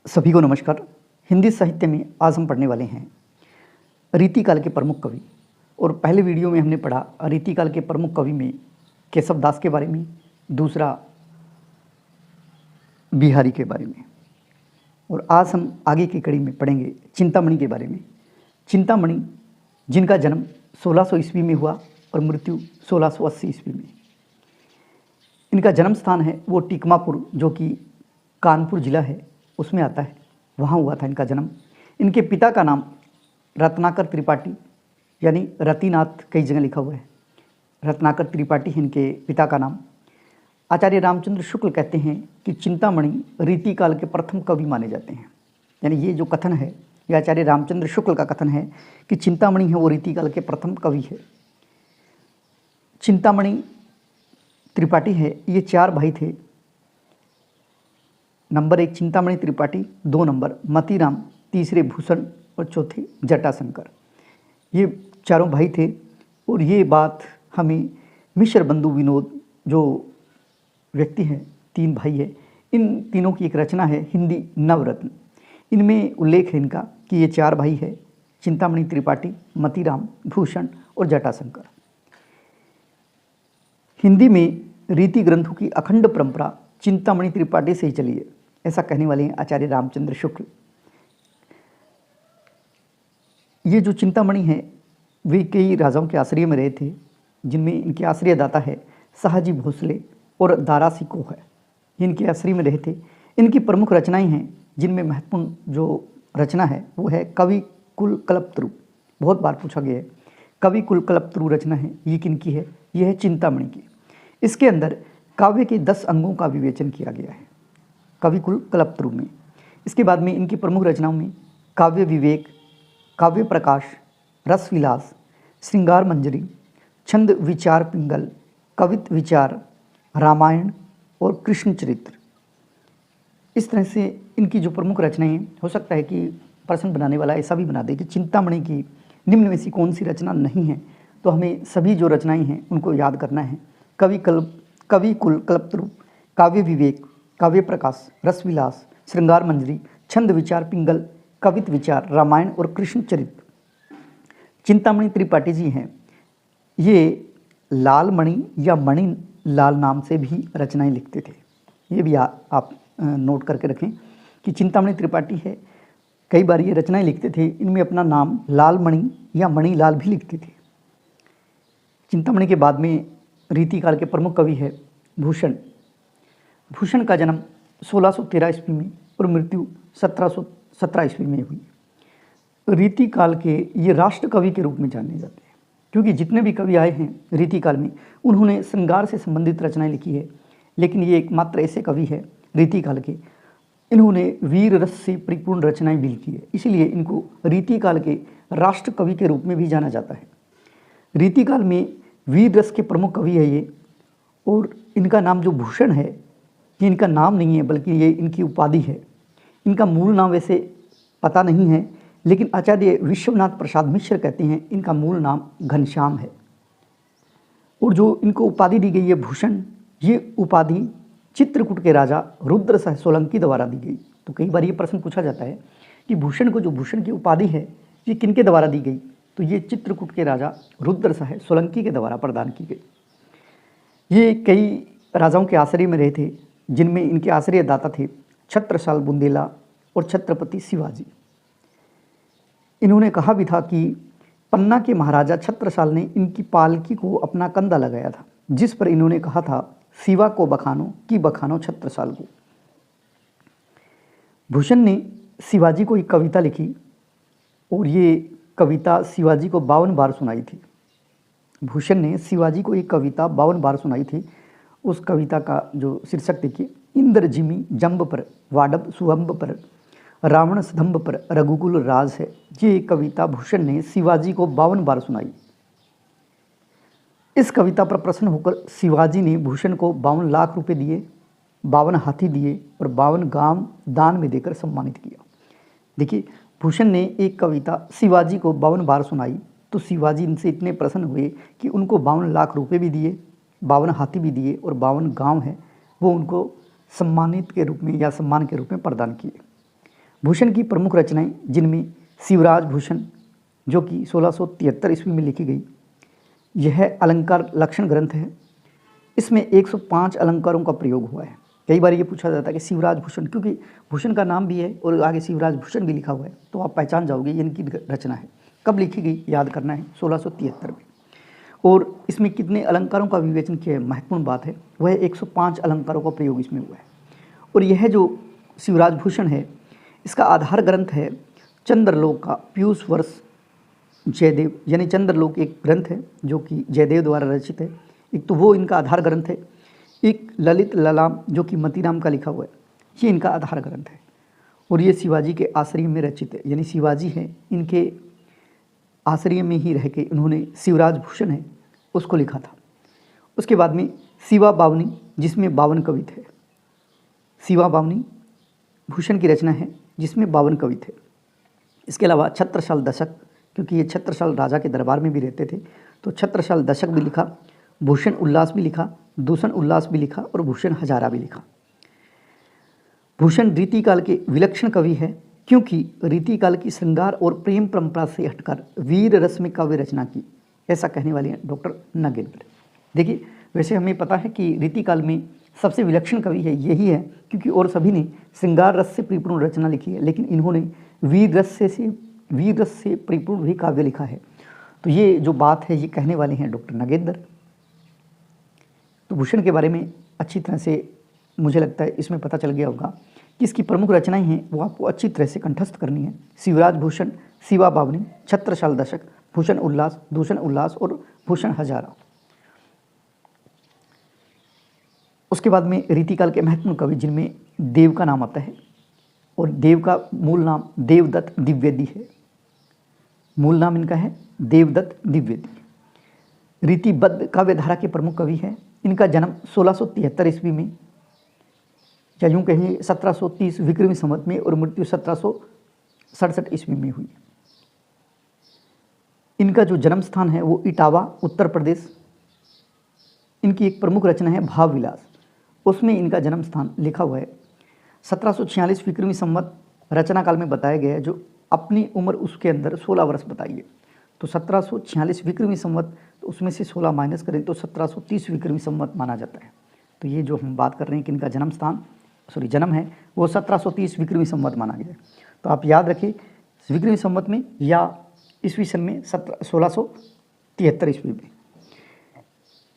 सभी को नमस्कार। हिंदी साहित्य में आज हम पढ़ने वाले हैं रीतिकाल के प्रमुख कवि। और पहले वीडियो में हमने पढ़ा रीतिकाल के प्रमुख कवि में केशव दास के बारे में, दूसरा बिहारी के बारे में, और आज हम आगे की कड़ी में पढ़ेंगे चिंतामणि के बारे में। चिंतामणि जिनका जन्म 1600 ईस्वी में हुआ और मृत्यु 1680 ईस्वी में। इनका जन्म स्थान है वो टिकमापुर, जो कि कानपुर जिला है, उसमें आता है, वहाँ हुआ था इनका जन्म। इनके पिता का नाम रत्नाकर त्रिपाठी, यानी रतिनाथ कई जगह लिखा हुआ है, रत्नाकर त्रिपाठी है इनके पिता का नाम। आचार्य रामचंद्र शुक्ल कहते हैं कि चिंतामणि रीतिकाल के प्रथम कवि माने जाते हैं। यानी ये जो कथन है, ये आचार्य रामचंद्र शुक्ल का कथन है कि चिंतामणि है वो रीतिकाल के प्रथम कवि है। चिंतामणि त्रिपाठी है, ये 4 भाई थे। नंबर 1 चिंतामणि त्रिपाठी, 2 नंबर मतीराम, तीसरे भूषण और चौथे जटाशंकर। ये चारों भाई थे। और ये बात हमें मिश्र बंधु विनोद जो व्यक्ति हैं, 3 भाई है, इन तीनों की एक रचना है हिंदी नवरत्न। इनमें उल्लेख है इनका कि ये 4 भाई है, चिंतामणि त्रिपाठी, मतीराम, भूषण और जटाशंकर। हिंदी में रीति ग्रंथों की अखंड परंपरा चिंतामणि त्रिपाठी से ही चली है, ऐसा कहने वाले हैं आचार्य रामचंद्र शुक्ल। ये जो चिंतामणि है वे कई राजाओं के आश्रय में रहे थे, जिनमें इनके आश्रयदाता है शाहजी भोसले और दारा सिकोह है। ये इनके आश्रय में रहे थे। इनकी प्रमुख रचनाएं हैं, जिनमें महत्वपूर्ण जो रचना है वो है कवि कुल कल्पतरु। बहुत बार पूछा गया है, कवि कुल कल्पतरु रचना है, ये किनकी है? ये है चिंतामणि की। इसके अंदर काव्य के 10 अंगों का विवेचन किया गया है कवि कुल कल्पतरु में। इसके बाद में इनकी प्रमुख रचनाओं में काव्य विवेक, काव्य प्रकाश, रस विलास, श्रृंगार मंजरी, छंद विचार पिंगल, कवित विचार, रामायण और कृष्ण चरित्र। इस तरह से इनकी जो प्रमुख रचनाएं, हो सकता है कि प्रश्न बनाने वाला ऐसा भी बना दे कि चिंतामणि की निम्न में से कौन सी रचना नहीं है, तो हमें सभी जो रचनाएं हैं उनको याद करना है। कवि कुल कल्पतरु, काव्य विवेक, काव्य प्रकाश, रस विलास, श्रृंगार मंजरी, छंद विचार पिंगल, कवित विचार, रामायण और कृष्ण चरित्र। चिंतामणि त्रिपाठी जी हैं, ये लाल मणि या मणि लाल नाम से भी रचनाएं लिखते थे। ये भी आप नोट करके रखें कि चिंतामणि त्रिपाठी है, कई बार ये रचनाएं लिखते थे, इनमें अपना नाम लाल मणि या मणि लाल भी लिखते थे। चिंतामणि के बाद में रीतिकाल के प्रमुख कवि है भूषण। भूषण का जन्म 1613 ईस्वी में और मृत्यु 1717 ईस्वी में हुई। रीतिकाल के ये राष्ट्र कवि के रूप में जाने जाते हैं, क्योंकि जितने भी कवि आए हैं रीतिकाल में उन्होंने श्रृंगार से संबंधित रचनाएं लिखी है, लेकिन ये एकमात्र ऐसे कवि है रीतिकाल के, इन्होंने वीर रस से परिपूर्ण रचनाएं भी लिखी है, इसलिए इनको रीतिकाल के राष्ट्र कवि के रूप में भी जाना जाता है। रीतिकाल में वीर रस के प्रमुख कवि है ये, और इनका नाम जो भूषण है, ये इनका नाम नहीं है बल्कि ये इनकी उपाधि है। इनका मूल नाम वैसे पता नहीं है, लेकिन आचार्य विश्वनाथ प्रसाद मिश्र कहते हैं इनका मूल नाम घनश्याम है। और जो इनको उपाधि दी गई है भूषण, ये उपाधि चित्रकूट के राजा रुद्रसह सोलंकी द्वारा दी गई। तो कई बार ये प्रश्न पूछा जाता है कि भूषण को जो भूषण की उपाधि है ये किनके द्वारा दी गई? तो ये चित्रकूट के राजा रुद्रसह सोलंकी के द्वारा प्रदान की गई। ये कई राजाओं के आश्रय में रहे थे, जिनमें इनके आश्रयदाता थे छत्रसाल बुंदेला और छत्रपति शिवाजी। इन्होंने कहा भी था कि पन्ना के महाराजा छत्रसाल ने इनकी पालकी को अपना कंधा लगाया था, जिस पर इन्होंने कहा था शिवा को बखानो कि बखानो छत्रसाल को। भूषण ने शिवाजी को एक कविता लिखी और ये कविता शिवाजी को 52 बार सुनाई थी। भूषण ने शिवाजी को एक कविता 52 बार सुनाई थी। उस कविता का जो शीर्षक देखिए, इंद्र जिमी जंब पर, वाडब सुअंब पर, रावण स्तंभ पर रघुकुल राज है। ये कविता भूषण ने शिवाजी को 52 बार सुनाई। इस कविता पर प्रसन्न होकर शिवाजी ने भूषण को 52 लाख रुपए दिए, 52 हाथी दिए और 52 गांव दान में देकर सम्मानित किया। देखिए, भूषण ने एक कविता शिवाजी को 52 बार सुनाई, तो शिवाजी इनसे इतने प्रसन्न हुए कि उनको 52 लाख रुपए भी दिए, 52 हाथी भी दिए और 52 गांव है वो उनको सम्मानित के रूप में या सम्मान के रूप में प्रदान किए। भूषण की प्रमुख रचनाएं जिनमें शिवराज भूषण जो कि 1673 ईस्वी में लिखी गई, यह अलंकार लक्षण ग्रंथ है। इसमें 105 अलंकारों का प्रयोग हुआ है। कई बार ये पूछा जाता है कि शिवराज भूषण, क्योंकि भूषण का नाम भी है और आगे शिवराज भूषण भी लिखा हुआ है, तो आप पहचान जाओगे ये इनकी रचना है। कब लिखी गई याद करना है, 1673 में। और इसमें कितने अलंकारों का विवेचन किया है, महत्वपूर्ण बात है, वह 105 अलंकारों का प्रयोग इसमें हुआ है। और यह जो शिवराज भूषण है, इसका आधार ग्रंथ है चंद्रलोक का पीयूष वर्ष जयदेव, यानी चंद्रलोक एक ग्रंथ है जो कि जयदेव द्वारा रचित है। एक तो वो इनका आधार ग्रंथ है, एक ललित ललाम जो कि मतीराम का लिखा हुआ है, ये इनका आधार ग्रंथ है। और ये शिवाजी के आश्रय में रचित है, यानी शिवाजी हैं इनके आश्रय में ही रह के उन्होंने शिवराज भूषण है उसको लिखा था। उसके बाद में शिवा बावनी जिसमें 52 कवि थे। शिवा बावनी भूषण की रचना है जिसमें 52 कवि थे। इसके अलावा छत्रसाल दशक, क्योंकि ये छत्रसाल राजा के दरबार में भी रहते थे, तो छत्रसाल दशक भी लिखा, भूषण उल्लास भी लिखा, दूषण उल्लास भी लिखा और भूषण हजारा भी लिखा। भूषण रीतिकाल के विलक्षण कवि है, क्योंकि रीतिकाल की श्रृंगार और प्रेम परंपरा से हटकर वीर रस में काव्य रचना की, ऐसा कहने वाले हैं डॉक्टर नगेंद्र। देखिए, वैसे हमें पता है कि रीतिकाल में सबसे विलक्षण कवि है यही है, क्योंकि और सभी ने श्रृंगार रस से परिपूर्ण रचना लिखी है, लेकिन इन्होंने वीर रस से परिपूर्ण भी काव्य लिखा है। तो ये जो बात है ये कहने वाले हैं डॉक्टर नगेंद्र। तो भूषण के बारे में अच्छी तरह से मुझे लगता है इसमें पता चल गया होगा कि इसकी प्रमुख रचनाएं हैं वो आपको अच्छी तरह से कंठस्थ करनी है। शिवराज भूषण, शिवा बावनी, छत्रसाल दशक, भूषण उल्लास, दूषण उल्लास और भूषण हजारा। उसके बाद में रीतिकाल के महत्वपूर्ण कवि जिनमें देव का नाम आता है, और देव का मूल नाम देवदत्त द्विवेदी है। मूल नाम इनका है देवदत्त द्विवेदी। रीतिबद्ध काव्यधारा के प्रमुख कवि हैं। इनका जन्म 1673 ईस्वी में, या यूँ कहें 1730 विक्रमी संवत में, और मृत्यु 1767 ईस्वी में हुई। इनका जो जन्म स्थान है वो इटावा उत्तर प्रदेश। इनकी एक प्रमुख रचना है भाव विलास, उसमें इनका जन्म स्थान लिखा हुआ है। 1746 विक्रमी संवत रचना काल में बताया गया है, जो अपनी उम्र उसके अंदर 16 वर्ष बताइए। तो 1746 विक्रमी संवत, तो उसमें से 16 माइनस करें तो 1730 विक्रमी संवत माना जाता है। तो ये जो हम बात कर रहे हैं कि इनका जन्म है वो 1730 विक्रमी संवत माना गया है। तो आप याद रखिए विक्रमी संवत में या ईस्वी सन में 1673 ईस्वी में।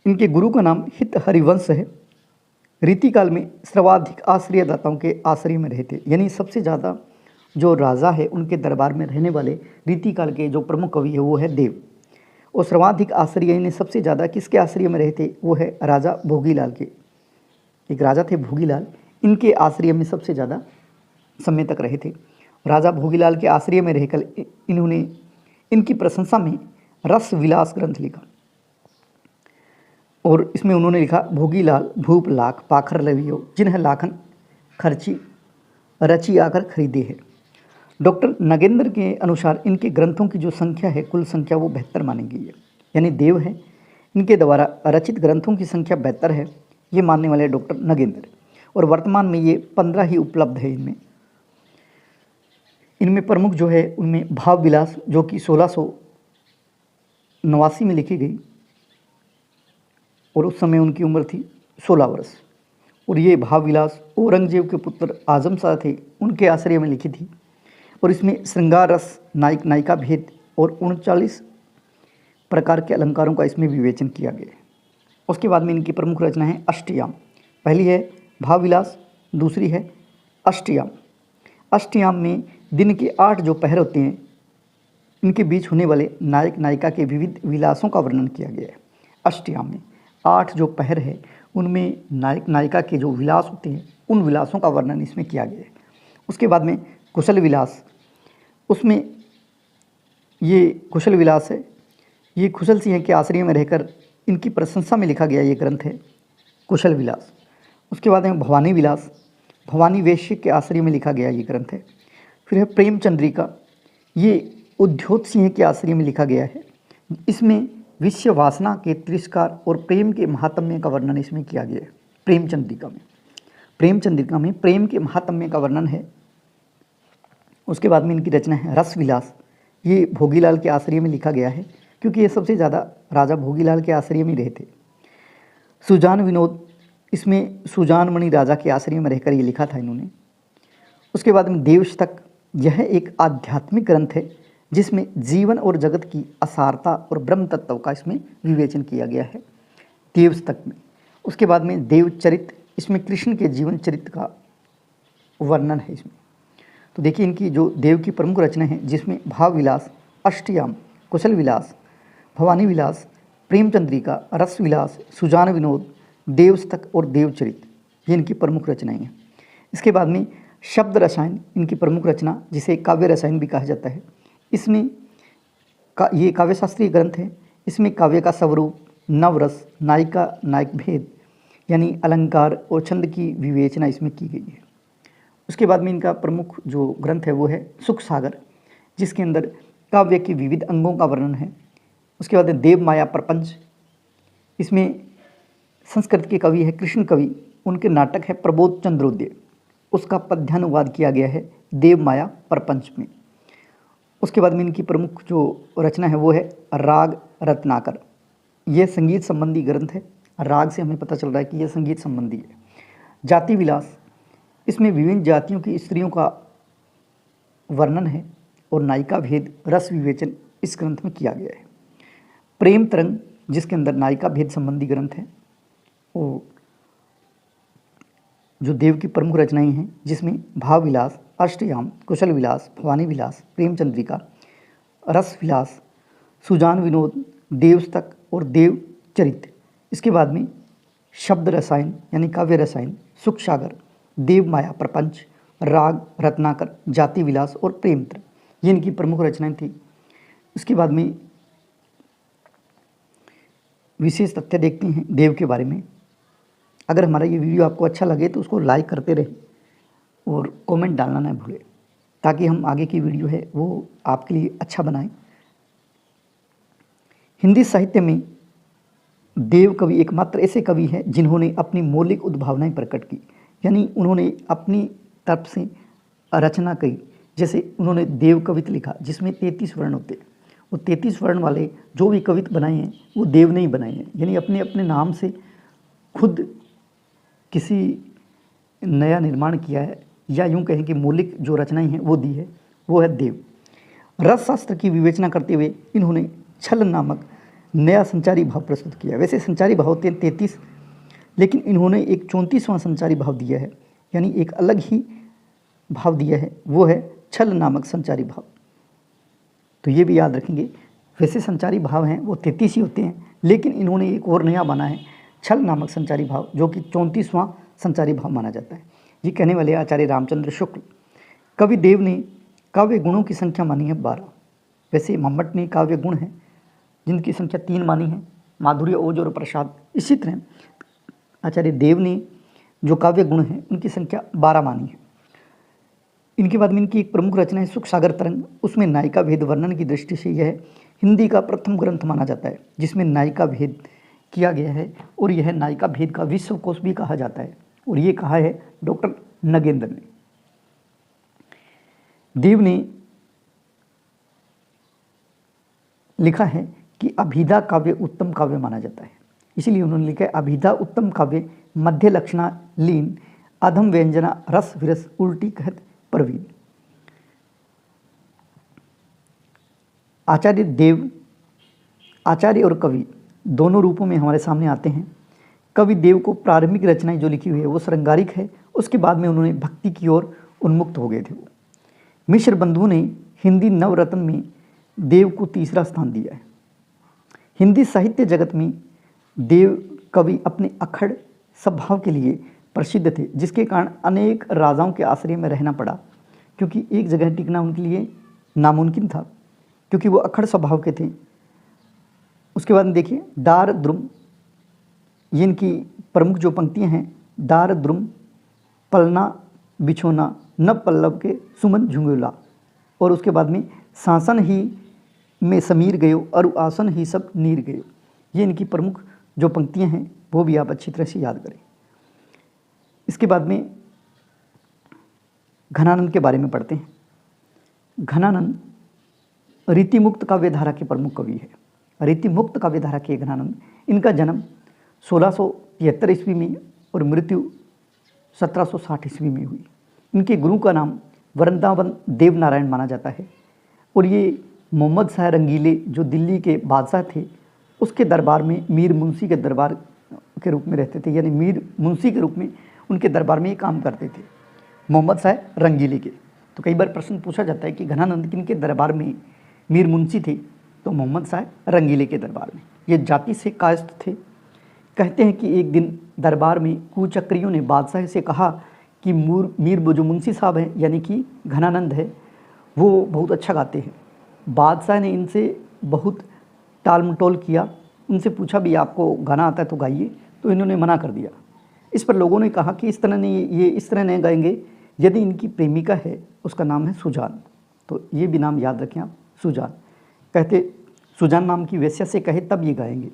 इनके गुरु का नाम हित हरिवंश है। रीतिकाल में सर्वाधिक आश्रयदाताओं के आश्रय में रहे थे, यानी सबसे ज़्यादा जो राजा है उनके दरबार में रहने वाले रीतिकाल के जो प्रमुख कवि है वो है देव। और सर्वाधिक आश्रय ने सबसे ज़्यादा किसके आश्रय में रहे थे, वो है राजा भोगीलाल के। एक राजा थे भोगीलाल, इनके आश्रय में सबसे ज़्यादा समय तक रहे थे। राजा भोगीलाल के आश्रय में रहकर इन्होंने इनकी प्रशंसा में रस विलास ग्रंथ लिखा, और इसमें उन्होंने लिखा भोगीलाल भूप लाख पाखर लवियो जिन्हें लाखन खर्ची रची आकर खरीदे है। डॉक्टर नगेंद्र के अनुसार इनके ग्रंथों की जो संख्या है, कुल संख्या वो 72 मानी गई है, यानी देव है इनके द्वारा रचित ग्रंथों की संख्या 72 है, ये मानने वाले डॉक्टर नगेंद्र। और वर्तमान में ये 15 ही उपलब्ध है। इनमें प्रमुख जो है उनमें भाव विलास जो कि 1689 में लिखी गई, और उस समय उनकी उम्र थी 16 वर्ष। और ये भाव विलास औरंगजेब के पुत्र आजम शाह थे, उनके आश्रय में लिखी थी। और इसमें श्रृंगार रस, नायक नायिका भेद और 39 प्रकार के अलंकारों का इसमें विवेचन किया गया है। उसके बाद में इनकी प्रमुख रचना है अष्टयाम। पहली है भाव विलास, दूसरी है अष्टयाम। अष्टयाम में दिन के 8 जो पहर होते हैं, इनके बीच होने वाले नायक नायिका के विविध विलासों का वर्णन किया गया है। अष्टयाम में 8 जो पहर है उनमें नायक नायिका के जो विलास होते हैं उन विलासों का वर्णन इसमें किया गया है। उसके बाद में कुशल विलास, उसमें ये कुशल विलास है, ये कुशल सिंह के आश्रय में रहकर इनकी प्रशंसा में लिखा गया ये ग्रंथ है कुशल विलास। उसके बाद है भवानी विलास, भवानी वैश्य के आश्रय में लिखा गया ये ग्रंथ है। फिर है प्रेम चंद्रिका, ये उद्योत सिंह के आश्रय में लिखा गया है। इसमें विश्व वासना के तिरस्कार और प्रेम के महात्म्य का वर्णन इसमें किया गया है। प्रेम चंद्रिका में प्रेम के महात्म्य का वर्णन है। उसके बाद में इनकी रचना है रस विलास। ये भोगीलाल के आश्रय में लिखा गया है, क्योंकि ये सबसे ज़्यादा राजा भोगीलाल के आश्रय में रहे थे। सुजान विनोद, इसमें सुजान मणि राजा के आश्रय में रहकर ये लिखा था इन्होंने। उसके बाद में देवशतक, यह एक आध्यात्मिक ग्रंथ है जिसमें जीवन और जगत की असारता और ब्रह्म तत्व का इसमें विवेचन किया गया है देवशतक में। उसके बाद में देवचरित, इसमें कृष्ण के जीवन चरित्र का वर्णन है इसमें। तो देखिए इनकी जो देव की प्रमुख रचना है, जिसमें भाव विलास, अष्टयाम, कुशल विलास, भवानी विलास, प्रेमचंद्रिका, रस विलास, सुजान विनोद, देवशतक और देवचरित, ये इनकी प्रमुख रचनाएं हैं। इसके बाद में शब्द रसायन, इनकी प्रमुख रचना, जिसे काव्य रसायन भी कहा जाता है। इसमें ये काव्य शास्त्रीय ग्रंथ है। इसमें काव्य का स्वरूप, नवरस, नायिका नायक भेद, यानी अलंकार और छंद की विवेचना इसमें की गई है। उसके बाद में इनका प्रमुख जो ग्रंथ है वो है सुख सागर, जिसके अंदर काव्य के विविध अंगों का वर्णन है। उसके बाद देव माया प्रपंच, इसमें संस्कृत के कवि है कृष्ण कवि, उनके नाटक है प्रबोध चंद्रोदय, उसका पद्यानुवाद किया गया है देव माया प्रपंच में। उसके बाद में इनकी प्रमुख जो रचना है वो है राग रत्नाकर, यह संगीत संबंधी ग्रंथ है। राग से हमें पता चल रहा है कि यह संगीत संबंधी है। जाति विलास, इसमें विभिन्न जातियों की स्त्रियों का वर्णन है और नायिका भेद रस विवेचन इस ग्रंथ में किया गया है। प्रेम तरंग, जिसके अंदर नायिका भेद संबंधी ग्रंथ है, वो जो देव की प्रमुख रचनाएं हैं, जिसमें भाव विलास, अष्टयाम, कुशल विलास, भवानी विलास, प्रेमचंद्रिका, रस विलास, सुजान विनोद, देवशतक और देवचरित। इसके बाद में शब्द रसायन यानी काव्य रसायन, सुख सागर, देव माया प्रपंच, राग रत्नाकर, जाति विलास और प्रेमत्र, ये इनकी प्रमुख रचनाएं थी। इसके बाद में विशेष तथ्य देखते हैं देव के बारे में। अगर हमारा ये वीडियो आपको अच्छा लगे तो उसको लाइक करते रहें और कमेंट डालना ना भूलें, ताकि हम आगे की वीडियो है वो आपके लिए अच्छा बनाएं। हिंदी साहित्य में देव कवि एकमात्र ऐसे कवि हैं जिन्होंने अपनी मौलिक उद्भावनाएं प्रकट की, यानी उन्होंने अपनी तरफ से रचना करी। जैसे उन्होंने देव कवित लिखा, जिसमें 33 वर्ण होते हैं। वो 33 वर्ण वाले जो भी कवित बनाए हैं वो देव ने ही बनाए हैं, यानी अपने अपने नाम से खुद किसी नया निर्माण किया है, या यूँ कहें कि मौलिक जो रचनाएं हैं वो दी है, वो है देव। रस शास्त्र की विवेचना करते हुए इन्होंने छल नामक नया संचारी भाव प्रस्तुत किया। वैसे संचारी भाव होते हैं 33, लेकिन इन्होंने एक 34वां संचारी भाव दिया है, यानी एक अलग ही भाव दिया है, वो है छल नामक संचारी भाव। तो ये भी याद रखेंगे। वैसे संचारी भाव हैं वो 33 ही होते हैं, लेकिन इन्होंने एक और नया बना है छल नामक संचारी भाव, जो कि 34वां संचारी भाव माना जाता है। ये कहने वाले आचार्य रामचंद्र शुक्ल। कवि देव ने काव्य गुणों की संख्या मानी है 12। वैसे मम्मट ने काव्य गुण हैं जिनकी संख्या 3 मानी है, माधुर्य, ओज और प्रसाद। इसी तरह आचार्य देव ने जो काव्य गुण हैं उनकी संख्या 12 मानी है। इनके बाद में इनकी एक प्रमुख रचना है सुख सागर तरंग। उसमें नायिका भेद वर्णन की दृष्टि से यह हिंदी का प्रथम ग्रंथ माना जाता है जिसमें नायिका भेद किया गया है, और यह नायिका भेद का विश्वकोश भी कहा जाता है, और ये कहा है डॉक्टर नगेंद्र ने। देव ने लिखा है कि अभिधा काव्य उत्तम काव्य माना जाता है, इसलिए उन्होंने लिखा है अभिधा उत्तम काव्य, मध्य लक्षणा लीन, अधम व्यंजना रस विरस उल्टी कहत प्रवीण। आचार्य देव आचार्य और कवि दोनों रूपों में हमारे सामने आते हैं। कवि देव को प्रारंभिक रचनाएं जो लिखी हुई है वो श्रृंगारिक है, उसके बाद में उन्होंने भक्ति की ओर उन्मुक्त हो गए थे। वो मिश्र बंधु ने हिंदी नवरत्न में देव को तीसरा स्थान दिया है। हिंदी साहित्य जगत में देव कवि अपने अखड़ स्वभाव के लिए प्रसिद्ध थे, जिसके कारण अनेक राजाओं के आश्रय में रहना पड़ा, क्योंकि एक जगह टिकना उनके लिए नामुमकिन था, क्योंकि वो अखड़ स्वभाव के थे। उसके बाद में देखिए दार द्रुम, ये इनकी प्रमुख जो पंक्तियां हैं, दार द्रुम पलना बिछोना न पल्लव के सुमन झुंगुला, और उसके बाद में शासन ही में समीर गयो और आसन ही सब नीर गयो। ये इनकी प्रमुख जो पंक्तियां हैं वो भी आप अच्छी तरह से याद करें। इसके बाद में घनानंद के बारे में पढ़ते हैं। घनानंद रीतिमुक्त काव्यधारा के प्रमुख कवि है। रीतिमुक्त काव्यधारा के घनानंद, इनका जन्म 1673 ईस्वी में और मृत्यु 1760 ईस्वी में हुई। इनके गुरु का नाम वृंदावन देव नारायण माना जाता है और ये मोहम्मद शाह रंगीले जो दिल्ली के बादशाह थे उसके दरबार में मीर मुंशी के दरबार के रूप में रहते थे, यानी मीर मुंशी के रूप में उनके दरबार में ये काम करते थे, मोहम्मद शाह रंगीले के। तो कई बार प्रश्न पूछा जाता है कि घनानंद किनके दरबार में मीर मुंशी थे, तो मोहम्मद शाह रंगीले के दरबार में। ये जाति से कायस्थ थे। कहते हैं कि एक दिन दरबार में कुचक्रियों ने बादशाह से कहा कि मीर जो मुंशी साहब हैं यानी कि घनानंद है वो बहुत अच्छा गाते हैं। बादशाह ने इनसे बहुत टाल मटोल किया, उनसे पूछा भी आपको गाना आता है तो गाइए, तो इन्होंने मना कर दिया। इस पर लोगों ने कहा कि इस तरह नहीं गाएंगे, यदि इनकी प्रेमिका है उसका नाम है सुजान, तो ये भी नाम याद रखें आप, सुजान। कहते सुजान नाम की वेश्या से कहे तब ये गाएंगे।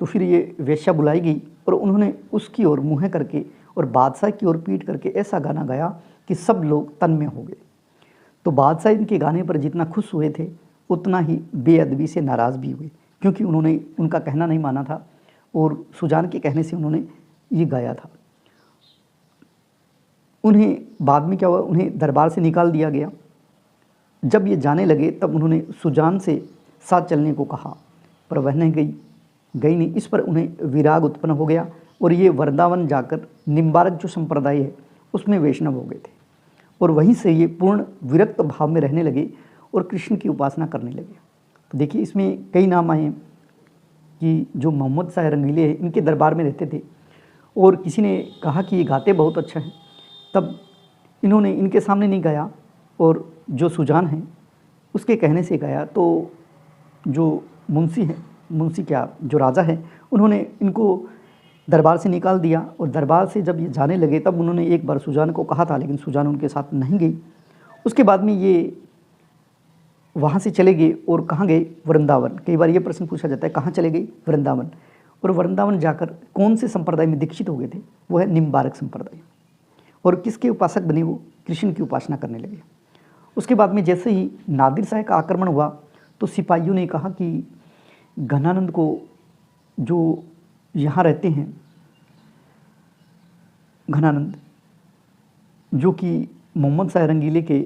तो फिर ये वेश्या बुलाई गई और उन्होंने उसकी ओर मुँह करके और बादशाह की ओर पीट करके ऐसा गाना गाया कि सब लोग तन्मय हो गए। तो बादशाह इनके गाने पर जितना खुश हुए थे उतना ही बेअदबी से नाराज़ भी हुए, क्योंकि उन्होंने उनका कहना नहीं माना था और सुजान के कहने से उन्होंने ये गाया था। उन्हें बाद में क्या हुआ, उन्हें दरबार से निकाल दिया गया। जब ये जाने लगे तब उन्होंने सुजान से साथ चलने को कहा, पर वह नहीं गई नहीं। इस पर उन्हें विराग उत्पन्न हो गया और ये वृंदावन जाकर निम्बारक जो संप्रदाय है उसमें वैष्णव हो गए थे और वहीं से ये पूर्ण विरक्त भाव में रहने लगे और कृष्ण की उपासना करने लगे। तो देखिए इसमें कई नाम आए कि जो मोहम्मद शाह रंगीले हैं इनके दरबार में रहते थे और किसी ने कहा कि ये गाते बहुत अच्छा है, तब इन्होंने इनके सामने नहीं गाया और जो सुजान है उसके कहने से गाया। तो जो मुंशी क्या जो राजा है उन्होंने इनको दरबार से निकाल दिया और दरबार से जब ये जाने लगे तब उन्होंने एक बार सुजान को कहा था, लेकिन सुजान उनके साथ नहीं गई। उसके बाद में ये वहाँ से चले गए और कहाँ गए, वृंदावन। कई बार ये प्रश्न पूछा जाता है कहाँ चले गए, वृंदावन। और वृंदावन जाकर कौन से संप्रदाय में दीक्षित हो गए थे, वो है निम्बारक संप्रदाय। और किसके उपासक बने, वो कृष्ण की उपासना करने लगे। उसके बाद में जैसे ही नादिर शाह का आक्रमण हुआ तो सिपाहियों ने कहा कि घनानंद को जो यहाँ रहते हैं, घनानंद जो कि मोहम्मद शाह रंगीले के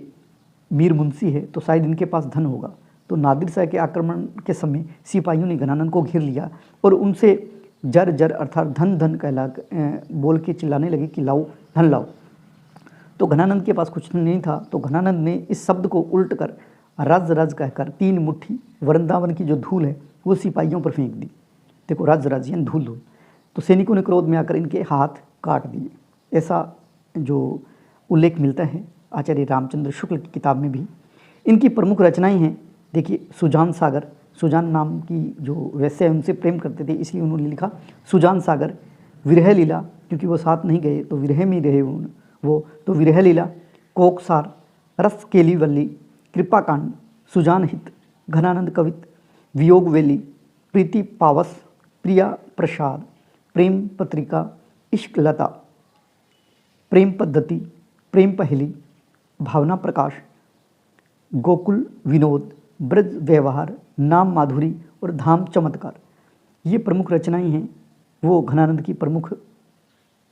मीर मुंशी है, तो शायद इनके पास धन होगा। तो नादिर शाह के आक्रमण के समय सिपाहियों ने घनानंद को घेर लिया और उनसे जर जर अर्थात धन धन कहला बोल के चिल्लाने लगे कि लाओ धन लाओ। तो घनानंद के पास कुछ नहीं था, तो घनानंद ने इस शब्द को उल्ट कर रज रज कहकर 3 मुट्ठी वृंदावन की जो धूल है वो सिपाहियों पर फेंक दी। देखो रज रज यानी धूल धूल। तो सैनिकों ने क्रोध में आकर इनके हाथ काट दिए। ऐसा जो उल्लेख मिलता है आचार्य रामचंद्र शुक्ल की किताब में भी। इनकी प्रमुख रचनाएं हैं, देखिए सुजान सागर, सुजान नाम की जो वैसे उनसे प्रेम करते थे इसलिए उन्होंने लिखा सुजान सागर। विरह लीला, क्योंकि वो साथ नहीं गए तो विरह में रहे वो, तो विरह लीला, कोकसार, रस केली वल्ली, कृपाकांड, सुजान हित, घनानंद कवित, वियोग वेली, प्रीति पावस, प्रिया प्रसाद, प्रेम पत्रिका, इश्क लता, प्रेम पद्धति, प्रेम पहेली, भावना प्रकाश, गोकुल विनोद, ब्रज व्यवहार, नाम माधुरी और धाम चमत्कार, ये प्रमुख रचनाएं हैं। वो घनानंद की प्रमुख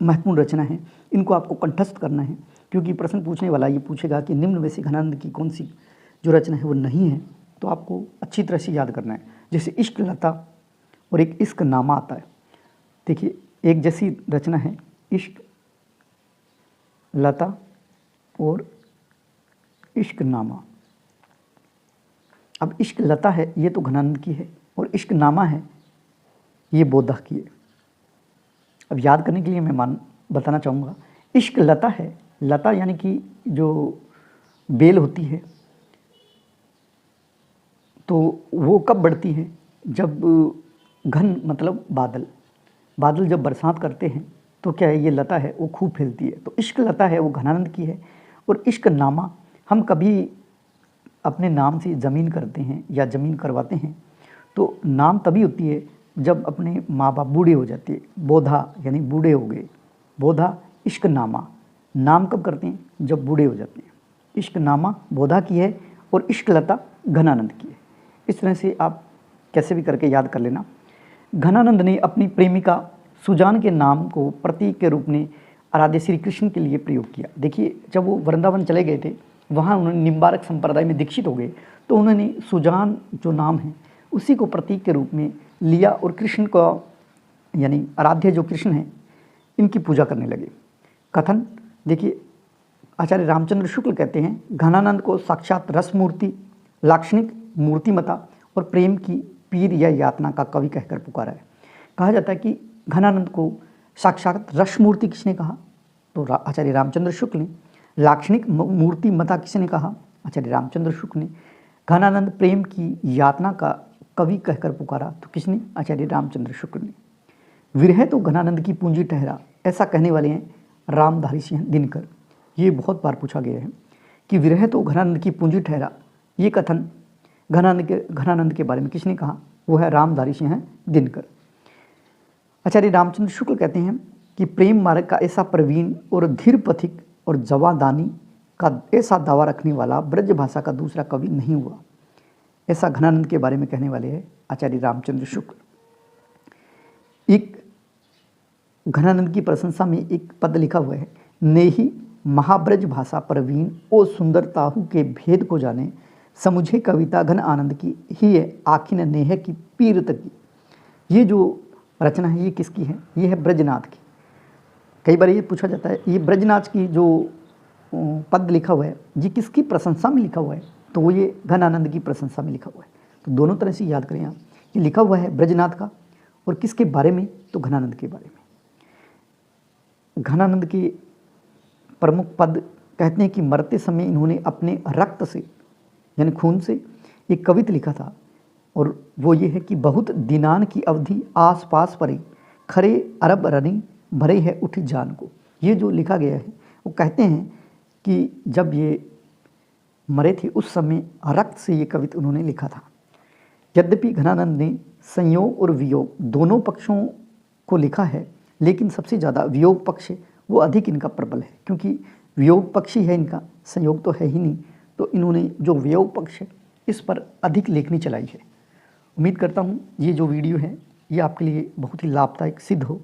महत्वपूर्ण रचना है। इनको आपको कंठस्थ करना है, क्योंकि प्रश्न पूछने वाला ये पूछेगा कि निम्न में से घनानंद की कौन सी जो रचना है वो नहीं है, तो आपको अच्छी तरह से याद करना है। जैसे इश्क लता और एक इश्क नामा आता है। देखिए एक जैसी रचना है इश्क लता और इश्क नामा। अब इश्क लता है ये तो घनानंद की है और इश्क नामा है ये बोधा की है। अब याद करने के लिए मैं बताना चाहूँगा, इश्क लता है, लता यानी कि जो बेल होती है, तो वो कब बढ़ती है, जब घन मतलब बादल जब बरसात करते हैं तो क्या है, ये लता है वो खूब फैलती है। तो इश्क लता है वो घनानंद की है। और इश्क नामा, हम कभी अपने नाम से ज़मीन करते हैं या ज़मीन करवाते हैं तो नाम तभी होती है जब अपने माँ बाप बूढ़े हो जाते हैं। बोधा यानी बूढ़े हो गए, बोधा इश्क नामा। नाम कब करते हैं, जब बूढ़े हो जाते हैं। इश्क नामा बोधा की है और इष्टलता घनानंद की है। इस तरह से आप कैसे भी करके याद कर लेना। घनानंद ने अपनी प्रेमिका सुजान के नाम को प्रतीक के रूप में आराध्य श्री कृष्ण के लिए प्रयोग किया। देखिए, जब वो वृंदावन चले गए थे, वहाँ उन्होंने निम्बारक संप्रदाय में दीक्षित हो गए, तो उन्होंने सुजान जो नाम है उसी को प्रतीक के रूप में लिया और कृष्ण को, यानी आराध्य जो कृष्ण हैं, इनकी पूजा करने लगे। कथन देखिए, आचार्य रामचंद्र शुक्ल कहते हैं घनानंद को साक्षात रस मूर्ति, लाक्षणिक, मूर्तिमता और प्रेम की पीर या यातना का कवि कहकर पुकारा है। कहा जाता है कि घनानंद को साक्षात रस मूर्ति किसने कहा, तो आचार्य रामचंद्र शुक्ल ने। लाक्षणिक मूर्तिमता किसने कहा, आचार्य रामचंद्र शुक्ल ने। घनानंद प्रेम की यातना का कवि कहकर पुकारा, तो किसने, आचार्य रामचंद्र शुक्ल ने। विरह तो घनानंद की पूंजी ठहरा, ऐसा कहने वाले हैं रामधारी सिंह दिनकर। ये बहुत बार पूछा गया है कि विरह तो घनानंद की पूंजी ठहरा, ये कथन घनानंद के बारे में किसने कहा, वो है रामधारी सिंह दिनकर। आचार्य रामचंद्र शुक्ल कहते हैं कि प्रेम मार्ग का ऐसा प्रवीण और धीर पथिक और जवादानी का ऐसा दावा रखने वाला ब्रज भाषा का दूसरा कवि नहीं हुआ। ऐसा घनानंद के बारे में कहने वाले हैं आचार्य रामचंद्र शुक्ल। एक घनानंद की प्रशंसा में एक पद लिखा हुआ है, नेही महाब्रज भाषा प्रवीण ओ सुंदरताहु के भेद को जाने, समुझे कविता घन आनंद की ही है आखिन नेह की पीरत की। ये जो रचना है ये किसकी है, ये है ब्रजनाथ की। कई बार ये पूछा जाता है ये ब्रजनाथ की जो पद लिखा हुआ है ये किसकी प्रशंसा में लिखा हुआ है, तो वो ये घनानंद की प्रशंसा में लिखा हुआ है। तो दोनों तरह से याद करें आप, ये लिखा हुआ है ब्रजनाथ का और किसके बारे में, तो घनानंद के बारे में। घनानंद के प्रमुख पद कहते हैं कि मरते समय इन्होंने अपने रक्त से, यानी खून से, एक कविता लिखा था और वो ये है कि बहुत दिनान की अवधि आस पास परे, खरे अरब रनी भरे है उठ जान को। ये जो लिखा गया है वो कहते हैं कि जब ये मरे थे उस समय रक्त से ये कविता उन्होंने लिखा था। यद्यपि घनानंद ने संयोग और वियोग दोनों पक्षों को लिखा है, लेकिन सबसे ज़्यादा वियोग पक्ष वो अधिक इनका प्रबल है, क्योंकि वियोग पक्ष ही है इनका, संयोग तो है ही नहीं। तो इन्होंने जो वियोग पक्ष है इस पर अधिक लेखनी चलाई है। उम्मीद करता हूँ ये जो वीडियो है ये आपके लिए बहुत ही लाभदायक सिद्ध हो।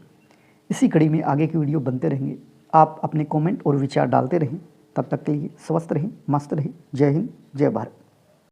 इसी कड़ी में आगे के वीडियो बनते रहेंगे। आप अपने कमेंट और विचार डालते रहें। तब तक के लिए स्वस्थ रहें, मस्त रहें। जय हिंद, जय भारत।